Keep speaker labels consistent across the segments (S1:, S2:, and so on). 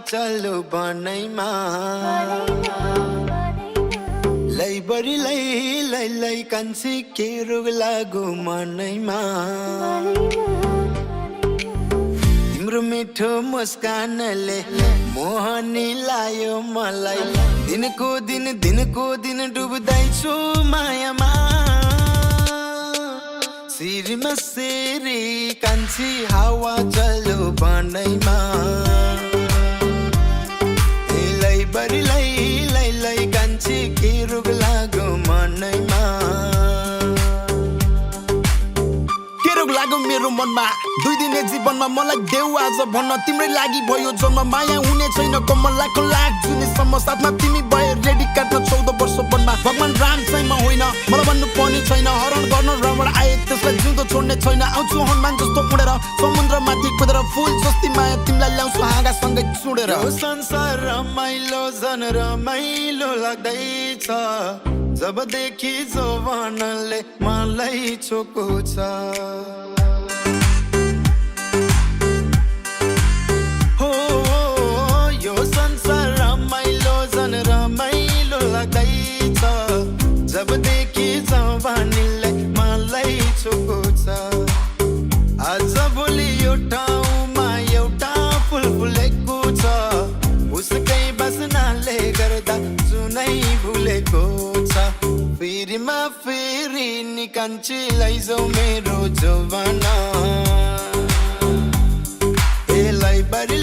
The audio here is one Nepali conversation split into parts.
S1: चल्यो बनैमा लैबरी लै कान्छी के रोग लागो मनैमा तिम्रो मिठो मुस्कानले मोहनी लायो मलाई दिनको दिन डुब्दैछु मायामा सिरमा सिरी कान्छी हावा चल्यो बनैमा लैबरी लै कान्छी के रोग लाग्यो मनैमा लाग्यो मेरो मनमा 2 दिने जीवनमा मलाई देऊ आज भन्न तिम्रै लागि भयो जन्म माया हुने छैन कमलाको लाग जुनेसम्म साथमा तिमी भए रेडी काट्न 14 वर्ष बनमा भगवान राम चाहिँ म होइन मलाई भन्नु पर्ने छैन हरण गर्न रबड आए त्यसलाई जिउँदो छोड्ने छैन आउँछु हनुमान जस्तो उडेर समुद्रमाथि कुदेर फुल जस्ती माया तिमीलाई ल्याउँछु हाँगासँगै चुडेर यो संसार रमाइलो झन रमाइलो लाग्दैछ जबदेखि जवानले मलाई छोको छ हो यो संसार रमाइलो झन रमाइलो लाग्दैछ जबदेखि जवानले मलाई छोको छ आज भोलि यो ठाउँमा एउटा फुल फुलेको छ उसकै बस्नाले गर्दा जुनै भुलेको फेरिमा फेरि निकान्छी लैजाऊ मेरो जवाना ए लैबरी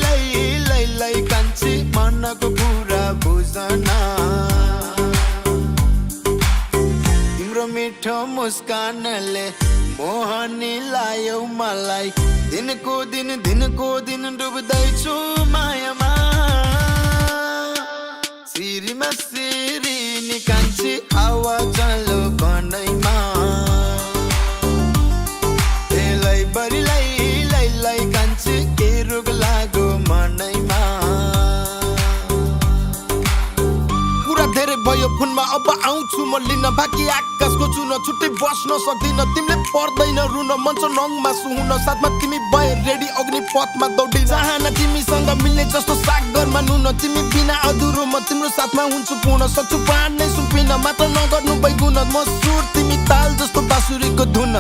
S1: लै कान्छी मनको कुरा बुझना तिम्रो मिठो मुस्कानले मोहनी लायो मलाई दिनको दिन डुब्दैछु मायामा सिरीमा सिरी निकान्छी हावा चल्यो बनैमा ए लैबरी लै कान्छी के रोग लाग्यो मनैमा कुरा धेरै भयो फोनमा अब आउँछु म लिन बाँकी आकाशको चुन छुट्टै बस्न सक्दिन तिमीले पर्दैन रुन मन छ रङमा सुहुन साथमा तिमी भए रेडी अग्निपथमा दौडी चाहना तिमीसँग मिल्ने जस्तो सागरमा नुन तिमी बिना अधुरो म तिम्रो साथमा हुन्छु पूर्ण सक्छु प्राण नै सुम्पिन मात्र नगर्नु बैगुन म सुर तिमी ताल जस्तो बाँसुरीको धुन